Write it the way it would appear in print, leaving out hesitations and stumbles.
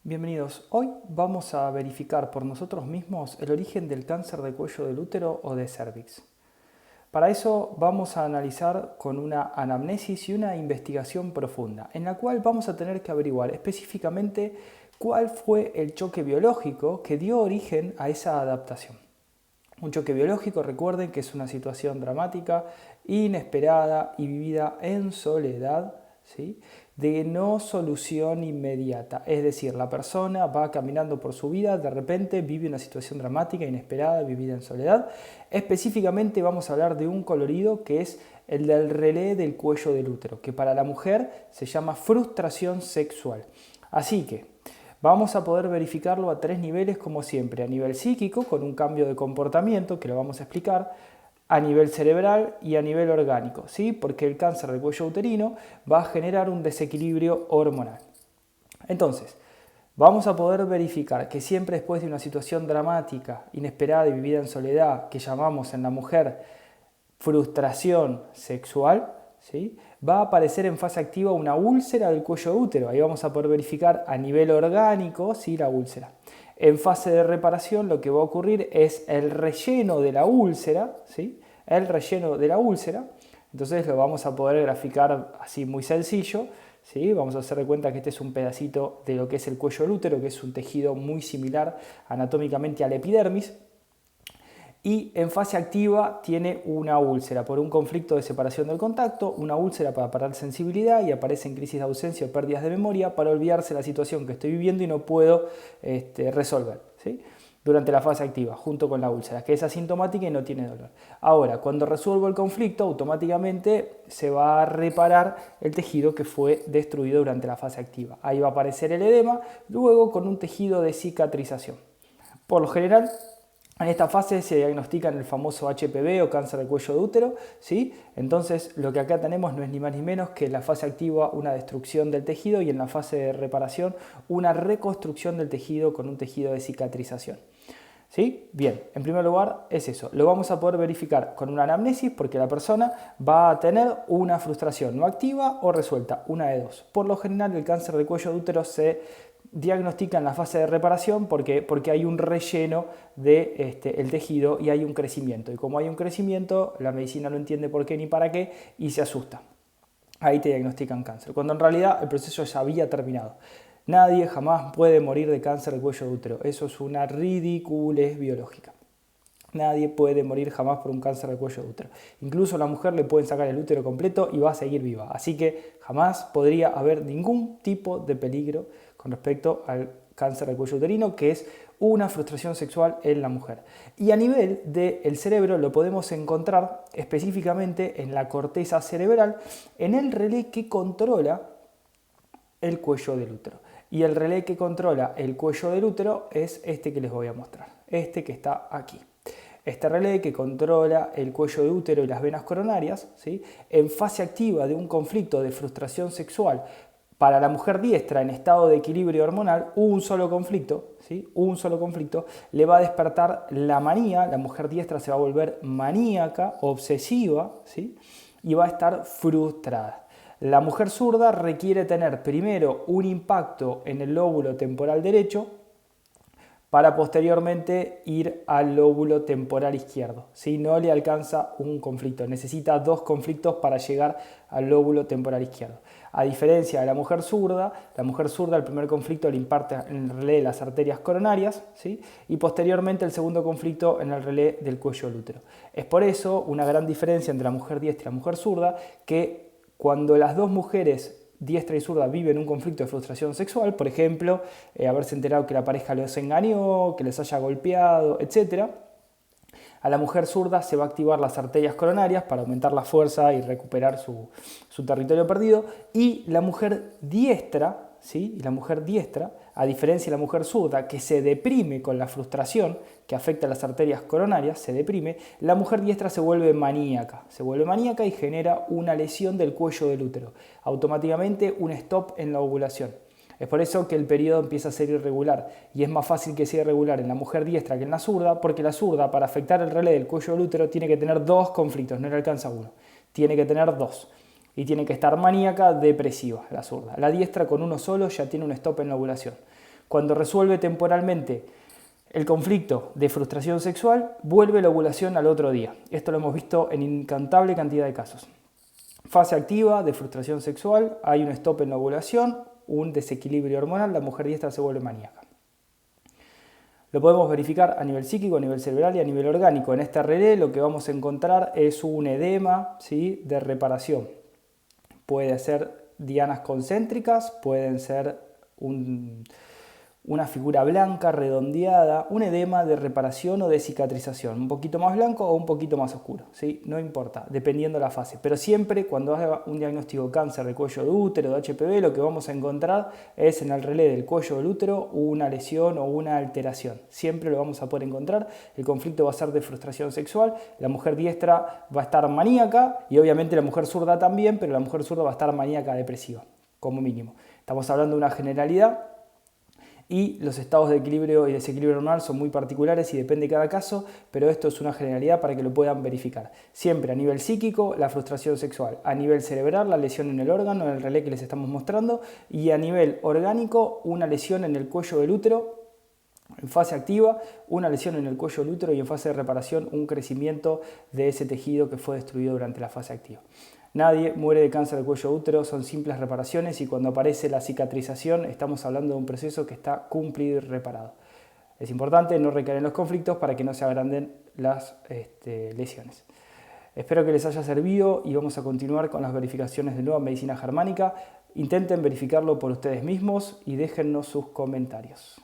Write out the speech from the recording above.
Bienvenidos. Hoy vamos a verificar por nosotros mismos el origen del cáncer de cuello del útero o de cervix. Para eso vamos a analizar con una anamnesis y una investigación profunda, en la cual vamos a tener que averiguar específicamente cuál fue el choque biológico que dio origen a esa adaptación. Un choque biológico, recuerden que es una situación dramática, inesperada y vivida en soledad, ¿sí?, de no solución inmediata. Es decir, la persona va caminando por su vida, de repente vive una situación dramática, inesperada, vivida en soledad. Específicamente vamos a hablar de un colorido que es el del relé del cuello del útero, que para la mujer se llama frustración sexual. Así que vamos a poder verificarlo a 3 niveles como siempre: a nivel psíquico, con un cambio de comportamiento que lo vamos a explicar; a nivel cerebral y a nivel orgánico, ¿sí? Porque el cáncer del cuello uterino va a generar un desequilibrio hormonal. Entonces, vamos a poder verificar que siempre después de una situación dramática, inesperada y vivida en soledad, que llamamos en la mujer frustración sexual, ¿sí?, va a aparecer en fase activa una úlcera del cuello de útero. Ahí vamos a poder verificar a nivel orgánico, ¿sí?, la úlcera. En fase de reparación lo que va a ocurrir es el relleno de la úlcera, ¿sí?, el relleno de la úlcera. Entonces lo vamos a poder graficar así muy sencillo, ¿sí? Vamos a hacer de cuenta que este es un pedacito de lo que es el cuello del útero, que es un tejido muy similar anatómicamente a la epidermis. Y en fase activa tiene una úlcera por un conflicto de separación del contacto, una úlcera para parar sensibilidad, y aparece en crisis de ausencia o pérdidas de memoria para olvidarse la situación que estoy viviendo y no puedo resolver, ¿sí?, durante la fase activa, junto con la úlcera, que es asintomática y no tiene dolor. Ahora, cuando resuelvo el conflicto, automáticamente se va a reparar el tejido que fue destruido durante la fase activa. Ahí va a aparecer el edema, luego con un tejido de cicatrización. Por lo general, en esta fase se diagnostica el famoso HPV o cáncer de cuello de útero, ¿sí? Entonces lo que acá tenemos no es ni más ni menos que en la fase activa una destrucción del tejido y en la fase de reparación una reconstrucción del tejido con un tejido de cicatrización. ¿Sí? Bien, en primer lugar es eso. Lo vamos a poder verificar con una anamnesis porque la persona va a tener una frustración no activa o resuelta, una de dos. Por lo general el cáncer de cuello de útero se diagnostica en la fase de reparación porque hay un relleno del tejido y hay un crecimiento. Y como hay un crecimiento, la medicina no entiende por qué ni para qué y se asusta. Ahí te diagnostican cáncer, cuando en realidad el proceso ya había terminado. Nadie jamás puede morir de cáncer de cuello de útero. Eso es una ridiculez biológica. Nadie puede morir jamás por un cáncer de cuello de útero. Incluso a la mujer le pueden sacar el útero completo y va a seguir viva. Así que jamás podría haber ningún tipo de peligro con respecto al cáncer de cuello uterino, que es una frustración sexual en la mujer. Y a nivel del cerebro lo podemos encontrar específicamente en la corteza cerebral, en el relé que controla el cuello del útero. Y el relé que controla el cuello del útero es este que les voy a mostrar, este que está aquí. Este relé que controla el cuello del útero y las venas coronarias, ¿sí?, en fase activa de un conflicto de frustración sexual para la mujer diestra en estado de equilibrio hormonal, un solo conflicto, ¿sí?, un solo conflicto, le va a despertar la manía. La mujer diestra se va a volver maníaca, obsesiva, ¿sí?, y va a estar frustrada. La mujer zurda requiere tener primero un impacto en el lóbulo temporal derecho para posteriormente ir al lóbulo temporal izquierdo. ¿Sí? No le alcanza un conflicto, necesita 2 conflictos para llegar al lóbulo temporal izquierdo. A diferencia de la mujer zurda el primer conflicto le impacta en el relé de las arterias coronarias, ¿sí?, y posteriormente el segundo conflicto en el relé del cuello del útero. Es por eso una gran diferencia entre la mujer diestra y la mujer zurda, que cuando las dos mujeres diestra y zurda viven un conflicto de frustración sexual, por ejemplo, haberse enterado que la pareja los engañó, que les haya golpeado, etc., a la mujer zurda se va a activar las arterias coronarias para aumentar la fuerza y recuperar su territorio perdido, y la mujer diestra, ¿sí?, a diferencia de la mujer zurda, que se deprime con la frustración que afecta a las arterias coronarias, se deprime, la mujer diestra se vuelve maníaca y genera una lesión del cuello del útero, automáticamente un stop en la ovulación. Es por eso que el periodo empieza a ser irregular, y es más fácil que sea irregular en la mujer diestra que en la zurda, porque la zurda, para afectar el relé del cuello del útero, tiene que tener 2 conflictos, no le alcanza uno, tiene que tener 2. Y tiene que estar maníaca, depresiva la zurda. La diestra con uno solo ya tiene un stop en la ovulación. Cuando resuelve temporalmente el conflicto de frustración sexual, vuelve la ovulación al otro día. Esto lo hemos visto en incantable cantidad de casos. Fase activa de frustración sexual, hay un stop en la ovulación, un desequilibrio hormonal, la mujer diestra se vuelve maníaca. Lo podemos verificar a nivel psíquico, a nivel cerebral y a nivel orgánico. En este relé lo que vamos a encontrar es un edema, ¿sí?, de reparación. Puede ser dianas concéntricas, pueden ser una figura blanca, redondeada, un edema de reparación o de cicatrización, un poquito más blanco o un poquito más oscuro, ¿sí? No importa, dependiendo de la fase. Pero siempre cuando haga un diagnóstico de cáncer de cuello de útero, de HPV, lo que vamos a encontrar es en el relé del cuello del útero una lesión o una alteración. Siempre lo vamos a poder encontrar. El conflicto va a ser de frustración sexual, la mujer diestra va a estar maníaca y obviamente la mujer zurda también, pero la mujer zurda va a estar maníaca depresiva, como mínimo. Estamos hablando de una generalidad. Y los estados de equilibrio y desequilibrio hormonal son muy particulares y depende de cada caso, pero esto es una generalidad para que lo puedan verificar. Siempre a nivel psíquico, la frustración sexual, a nivel cerebral, la lesión en el órgano, en el relé que les estamos mostrando, y a nivel orgánico, una lesión en el cuello del útero, en fase activa, una lesión en el cuello del útero y en fase de reparación, un crecimiento de ese tejido que fue destruido durante la fase activa. Nadie muere de cáncer de cuello de útero, son simples reparaciones y cuando aparece la cicatrización estamos hablando de un proceso que está cumplido y reparado. Es importante no recaer en los conflictos para que no se agranden las lesiones. Espero que les haya servido y vamos a continuar con las verificaciones de Nueva Medicina Germánica. Intenten verificarlo por ustedes mismos y déjennos sus comentarios.